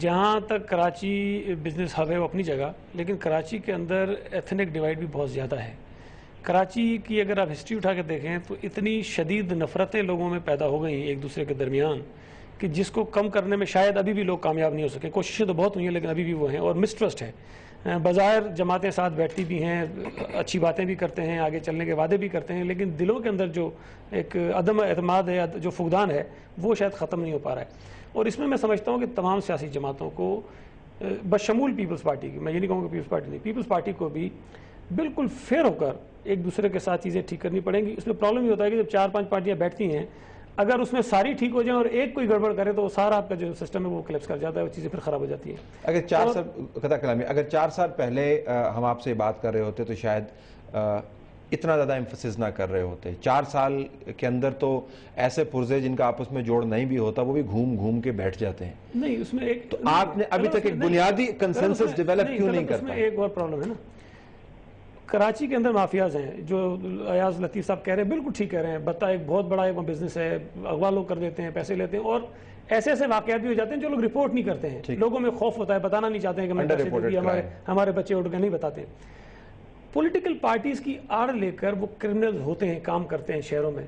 جہاں تک Karachi business hub ہے وہ اپنی جگہ، لیکن کراچی کے اندر ایتھنک ڈیوائڈ بھی بہت زیادہ ہے. کراچی کی اگر آپ ہسٹری اٹھا کے دیکھیں تو اتنی شدید نفرتیں لوگوں میں پیدا ہو گئی ہیں ایک دوسرے کے درمیان کہ جس کو کم کرنے میں شاید ابھی بھی لوگ کامیاب نہیں ہو سکے. کوششیں تو بہت ہوئی ہیں لیکن ابھی بھی وہ ہیں، اور مسٹرسٹ ہے. بظاہر جماعتیں ساتھ بیٹھتی بھی ہیں، اچھی باتیں بھی کرتے ہیں، آگے چلنے کے وعدے بھی کرتے ہیں، لیکن دلوں کے اندر جو ایک عدم اعتماد ہے، جو فقدان ہے، وہ شاید ختم نہیں ہو پا رہا ہے. اور اس میں سمجھتا ہوں کہ تمام سیاسی جماعتوں کو بشمول پیپلز پارٹی کی، میں یہ نہیں کہوں گا پیپلز پارٹی نہیں، پیپلز پارٹی کو بھی بالکل فیئر ہو کر ایک دوسرے کے ساتھ چیزیں ٹھیک کرنی پڑیں گی. اس میں پرابلم یہ ہوتا ہے کہ جب 4-5 پارٹیاں بیٹھتی ہیں، اگر اس میں ساری ٹھیک ہو جائیں اور ایک کوئی گڑبڑ کرے تو وہ سارا آپ کا جو سسٹم ہے وہ کلیپس کر جاتا ہے، وہ چیزیں پھر خراب ہو جاتی ہیں. اگر 4 سال پہلے ہم آپ سے بات کر رہے ہوتے تو شاید اتنا زیادہ ایمفسس نہ کر رہے ہوتے. 4 سال کے اندر تو ایسے پرزے جن کا آپس میں جوڑ نہیں بھی ہوتا وہ بھی گھوم گھوم کے بیٹھ جاتے ہیں. نہیں، اس میں ایک تو آپ نے ابھی تک ایک بنیادی کنسنسس ڈیولپ کیوں نہیں کرتا؟ اس میں ایک اور پرابلم ہے نا، کراچی کے اندر مافیاز ہیں جو ایاز لطیف صاحب کہہ رہے ہیں، بالکل ٹھیک کہہ رہے ہیں. بتا ایک بہت بڑا ایک بزنس ہے، اغوا لوگ کر دیتے ہیں، پیسے لیتے ہیں، اور ایسے ایسے واقعات بھی ہو جاتے ہیں جو لوگ رپورٹ نہیں کرتے ہیں. لوگوں میں خوف ہوتا ہے، بتانا نہیں چاہتے ہیں کہ پیسے دے دیے، ہمارے بچے اٹھ کے نہیں بتاتے ہیں. پولیٹیکل پارٹیز کی آڑ لے کر وہ کرمنلز ہوتے ہیں، کام کرتے ہیں شہروں میں.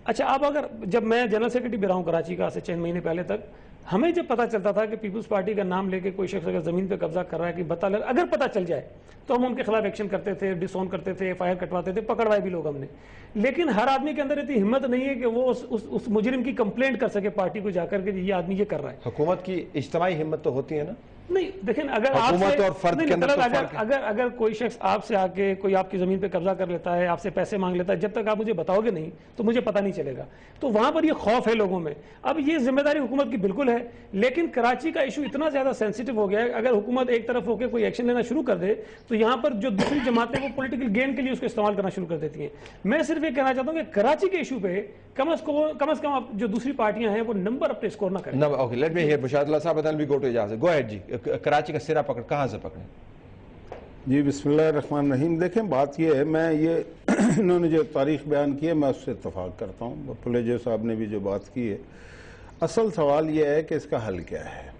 اچھا، اب اگر جب میں جنرل سیکرٹری بھی رہا ہوں کراچی کا سے چند مہینے پہلے تک، ہمیں جب پتہ چلتا تھا کہ پیپلز پارٹی کا نام لے کے کوئی شخص اگر زمین پہ قبضہ کر رہا ہے کہ اگر پتہ چل جائے تو ہم ان کے خلاف ایکشن کرتے تھے، ڈس اون کرتے تھے، ایف آئی آر کٹواتے تھے، پکڑوائے بھی لوگ ہم نے. لیکن ہر آدمی کے اندر اتنی ہمت نہیں ہے کہ وہ اس مجرم کی کمپلینٹ کر سکے پارٹی کو جا کر کہ یہ آدمی یہ کر رہا ہے. حکومت کی اجتماعی ہمت تو ہوتی ہے نا. نہیں دیکھیں، اگر اگر کوئی شخص آپ سے آ کے کوئی آپ کی زمین پہ قبضہ کر لیتا ہے، آپ سے پیسے مانگ لیتا ہے، جب تک آپ مجھے بتاؤ گے نہیں تو مجھے پتہ نہیں چلے گا. تو وہاں پر یہ خوف ہے لوگوں میں. اب یہ ذمہ داری حکومت کی بالکل ہے، لیکن کراچی کا ایشو اتنا زیادہ سینسیٹیو ہو گیا ہے، اگر حکومت ایک طرف ہو کے کوئی ایکشن لینا شروع کر دے تو یہاں پر جو دوسری جماعتیں وہ پولیٹیکل گین کے لیے اس کو استعمال کرنا شروع کر دیتی ہیں. میں صرف یہ کہنا چاہتا ہوں کہ کراچی کے ایشو پہ کم از کم جو دوسری پارٹیاں ہیں وہ نمبر اپنے اسکور نہ کریں. Okay, let me here Mushahid اللہ صاحب، then we go to اجازت. گو اہیڈ جی. کراچی کا سرا پکڑ کہاں سے پکڑیں؟ جی بسم اللہ الرحمن الرحیم. دیکھیں بات یہ ہے، میں یہ انہوں نے جو تاریخ بیان کی ہے میں اس سے اتفاق کرتا ہوں. پھلیجو صاحب نے بھی جو بات کی ہے، اصل سوال یہ ہے کہ اس کا حل کیا ہے،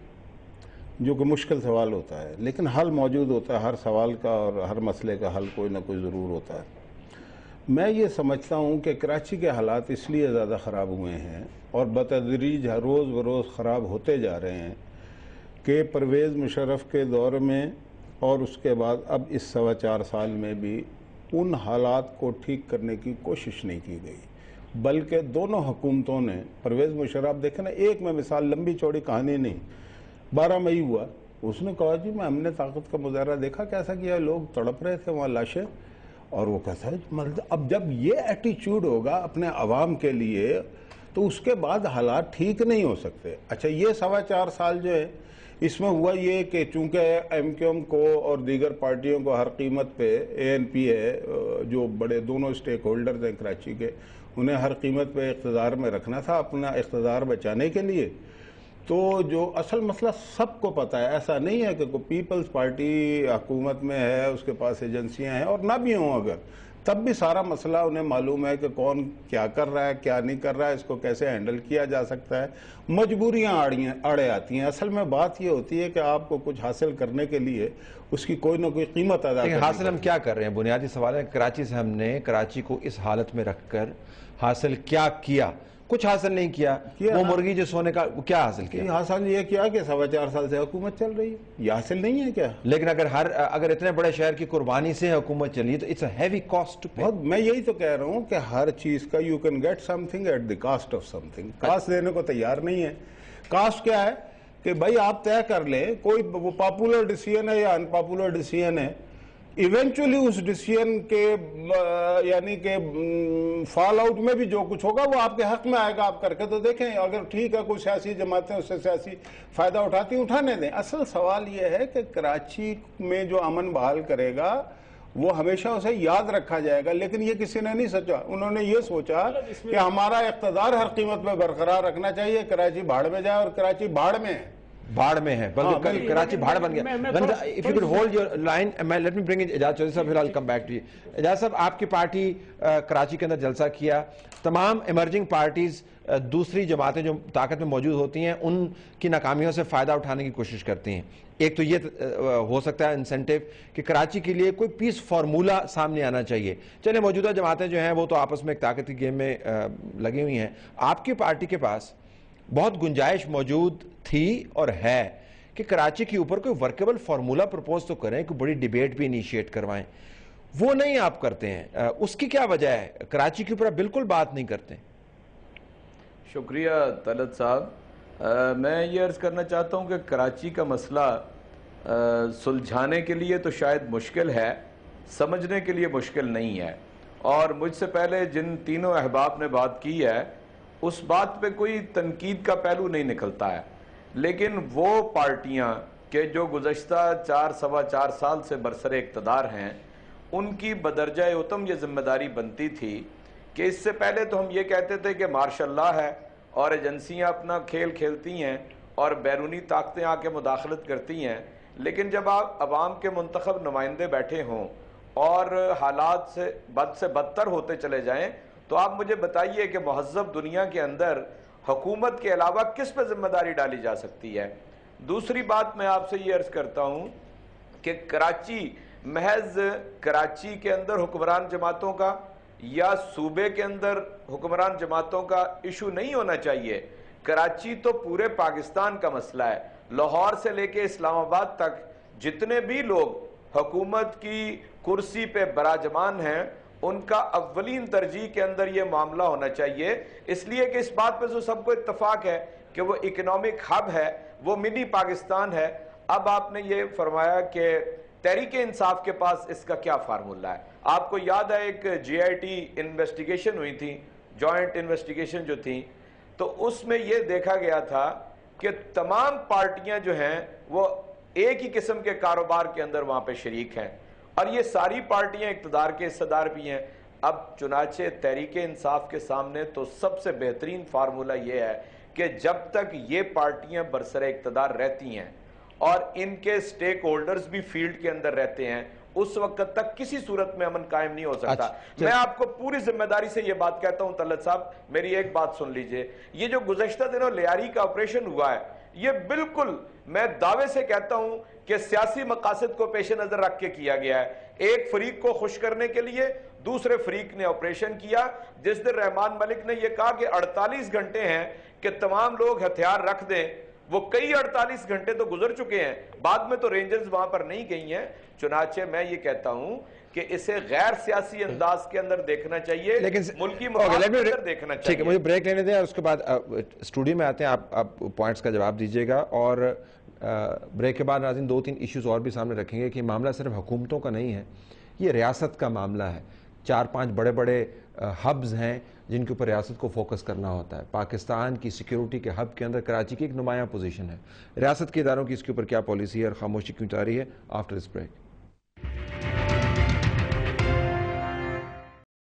جو کہ مشکل سوال ہوتا ہے لیکن حل موجود ہوتا ہے. ہر سوال کا اور ہر مسئلے کا حل کوئی نہ کوئی ضرور ہوتا ہے. میں یہ سمجھتا ہوں کہ کراچی کے حالات اس لیے زیادہ خراب ہوئے ہیں اور بتدریج روز بروز خراب ہوتے جا رہے ہیں کہ پرویز مشرف کے دور میں اور اس کے بعد اب اس 4.25 سال میں بھی ان حالات کو ٹھیک کرنے کی کوشش نہیں کی گئی، بلکہ دونوں حکومتوں نے پرویز مشرف دیکھیں نا، ایک میں مثال لمبی چوڑی کہانی نہیں، 12 مئی ہوا، اس نے کہا جی میں ہم نے طاقت کا مظاہرہ دیکھا کیسا کیا، لوگ تڑپ رہے تھے وہاں لاشیں، اور وہ کہتا ہے اب جب یہ ایٹیچیوڈ ہوگا اپنے عوام کے لیے تو اس کے بعد حالات ٹھیک نہیں ہو سکتے. اچھا، یہ 4.25 سال جو ہے اس میں ہوا یہ کہ چونکہ ایم کیو ایم کو اور دیگر پارٹیوں کو ہر قیمت پہ، اے این پی ہے جو بڑے دونوں اسٹیک ہولڈرز ہیں کراچی کے، انہیں ہر قیمت پہ اقتدار میں رکھنا تھا اپنا اقتدار بچانے کے لیے. تو جو اصل مسئلہ سب کو پتہ ہے، ایسا نہیں ہے کہ کوئی پیپلز پارٹی حکومت میں ہے، اس کے پاس ایجنسیاں ہیں، اور نہ بھی ہوں اگر، تب بھی سارا مسئلہ انہیں معلوم ہے کہ کون کیا کر رہا ہے، کیا نہیں کر رہا ہے، اس کو کیسے ہینڈل کیا جا سکتا ہے. مجبوریاں آڑے آتی ہیں. اصل میں بات یہ ہوتی ہے کہ آپ کو کچھ حاصل کرنے کے لیے اس کی کوئی نہ کوئی قیمت ادا کرنی. حاصل ہم کیا کر رہے ہیں؟ بنیادی سوال ہے کراچی سے ہم نے کراچی کو اس حالت میں رکھ کر حاصل کیا کیا؟ کچھ حاصل نہیں کیا. وہ مرغی جو سونے کا کیا حاصل کیا؟ حاصل یہ کیا کہ 4.25 سال سے حکومت چل رہی ہے، یہ حاصل نہیں ہے کیا؟ لیکن اگر اتنے بڑے شہر کی قربانی سے حکومت چلی تو it's a heavy cost to pay. میں یہی تو کہہ رہا ہوں کہ ہر چیز کا you can get something at the cost of something. Cost دینے کو تیار نہیں ہے. کاسٹ کیا ہے کہ بھائی آپ طے کر لیں کوئی وہ پاپولر ڈیسیژن ہے یا ان پاپولر ڈیسیژن ہے، ایونچولی اس ڈیسیژن کے یعنی کہ فال آؤٹ میں بھی جو کچھ ہوگا وہ آپ کے حق میں آئے گا. آپ کر کے تو دیکھیں، اگر ٹھیک ہے کوئی سیاسی جماعتیں اس سے سیاسی فائدہ اٹھاتی ہیں، اٹھانے دیں. اصل سوال یہ ہے کہ کراچی میں جو امن بحال کرے گا وہ ہمیشہ اسے یاد رکھا جائے گا. لیکن یہ کسی نے نہیں سوچا. انہوں نے یہ سوچا کہ ہمارا اقتدار ہر قیمت پہ برقرار رکھنا چاہیے، کراچی بھاڑ میں جائے، اور کراچی بھاڑ میں ہے. بھاڑ میں ہے، بلکہ کراچی بھاڑ بن گیا. If you could hold your line, let me bring in اعجاز چودھری صاحب, پھر I'll come back to you. اعجاز صاحب, آپ کی پارٹی کراچی کے اندر جلسہ کیا, تمام ایمرجنگ پارٹیز دوسری جماعتیں جو طاقت میں موجود ہوتی ہیں ان کی ناکامیوں سے فائدہ اٹھانے کی کوشش کرتی ہیں. ایک تو یہ ہو سکتا ہے انسینٹیو کہ کراچی کے لیے کوئی پیس فارمولا سامنے آنا چاہیے. چلے موجودہ جماعتیں جو ہیں وہ تو آپس میں ایک طاقت کی گیم میں لگی ہوئی ہیں. آپ کی پارٹی کے پاس بہت گنجائش موجود تھی اور ہے کہ کراچی کے اوپر کوئی ورکیبل فارمولا پرپوز تو کریں, کوئی بڑی ڈیبیٹ بھی انیشیٹ کروائیں. وہ نہیں آپ کرتے ہیں. اس کی کیا وجہ ہے؟ کراچی کے اوپر آپ بالکل بات نہیں کرتے. شکریہ طلعت صاحب. میں یہ عرض کرنا چاہتا ہوں کہ کراچی کا مسئلہ سلجھانے کے لیے تو شاید مشکل ہے, سمجھنے کے لیے مشکل نہیں ہے. اور مجھ سے پہلے جن تینوں احباب نے بات کی ہے اس بات پہ کوئی تنقید کا پہلو نہیں نکلتا ہے, لیکن وہ پارٹیاں کہ جو گزشتہ 4 سال سے برسر اقتدار ہیں ان کی بدرجہ اتم یہ ذمہ داری بنتی تھی کہ اس سے پہلے تو ہم یہ کہتے تھے کہ ماشاء اللہ ہے اور ایجنسیاں اپنا کھیل کھیلتی ہیں اور بیرونی طاقتیں آ کے مداخلت کرتی ہیں, لیکن جب آپ عوام کے منتخب نمائندے بیٹھے ہوں اور حالات سے بدتر ہوتے چلے جائیں تو آپ مجھے بتائیے کہ مہذب دنیا کے اندر حکومت کے علاوہ کس پہ ذمہ داری ڈالی جا سکتی ہے. دوسری بات میں آپ سے یہ عرض کرتا ہوں کہ کراچی محض کراچی کے اندر حکمران جماعتوں کا یا صوبے کے اندر حکمران جماعتوں کا ایشو نہیں ہونا چاہیے. کراچی تو پورے پاکستان کا مسئلہ ہے. لاہور سے لے کے اسلام آباد تک جتنے بھی لوگ حکومت کی کرسی پہ براجمان ہیں ان کا اولین ترجیح کے اندر یہ معاملہ ہونا چاہیے, اس لیے کہ اس بات پہ جو سب کو اتفاق ہے کہ وہ اکنامک ہب ہے, وہ منی پاکستان ہے. اب آپ نے یہ فرمایا کہ تحریک انصاف کے پاس اس کا کیا فارمولہ ہے. آپ کو یاد ہے ایک GIT انویسٹیگیشن ہوئی تھی, جوائنٹ انویسٹیگیشن جو تھی, تو اس میں یہ دیکھا گیا تھا کہ تمام پارٹیاں جو ہیں وہ ایک ہی قسم کے کاروبار کے اندر وہاں پہ شریک ہیں اور یہ ساری پارٹیاں اقتدار کے حصہ دار بھی ہیں. اب چنانچہ تحریک انصاف کے سامنے تو سب سے بہترین فارمولہ یہ ہے کہ جب تک یہ پارٹیاں برسر اقتدار رہتی ہیں اور ان کے سٹیک ہولڈرز بھی فیلڈ کے اندر رہتے ہیں اس وقت تک کسی صورت میں امن قائم نہیں ہو سکتا. میں آپ کو پوری ذمہ داری سے یہ بات کہتا ہوں طلعت صاحب, میری ایک بات سن لیجئے. یہ جو گزشتہ دنوں لیاری کا آپریشن ہوا ہے یہ بالکل میں دعوے سے کہتا ہوں کہ سیاسی مقاصد کو پیش نظر رکھ کے کیا گیا ہے. ایک فریق کو خوش کرنے کے لیے دوسرے فریق نے آپریشن کیا. جس دن رحمان ملک نے یہ کہا کہ 48 گھنٹے ہیں کہ تمام لوگ ہتھیار رکھ دیں, وہ کئی 48 گھنٹے تو گزر چکے ہیں, بعد میں تو رینجرز وہاں پر نہیں گئی ہیں. چنانچہ میں یہ کہتا ہوں کہ اسے غیر سیاسی انداز کے اندر دیکھنا چاہیے, لیکن ملکی مفاد کے اندر دیکھنا چاہیے. ٹھیک ہے, مجھے بریک لینے دیں اور اس کے بعد اسٹوڈیو میں آتے ہیں, آپ پوائنٹس کا جواب دیجئے گا. اور بریک کے بعد ناظرین 2-3 ایشوز اور بھی سامنے رکھیں گے کہ یہ معاملہ صرف حکومتوں کا نہیں ہے, یہ ریاست کا معاملہ ہے. 4-5 بڑے بڑے ہبز ہیں جن کے اوپر ریاست کو فوکس کرنا ہوتا ہے. پاکستان کی سیکیورٹی کے ہب کے اندر کراچی کی ایک نمایاں پوزیشن ہے. ریاست کے اداروں کی اس کے اوپر کیا پالیسی ہے اور خاموشی کیوں جاری ہے؟ آفٹر اس بریک.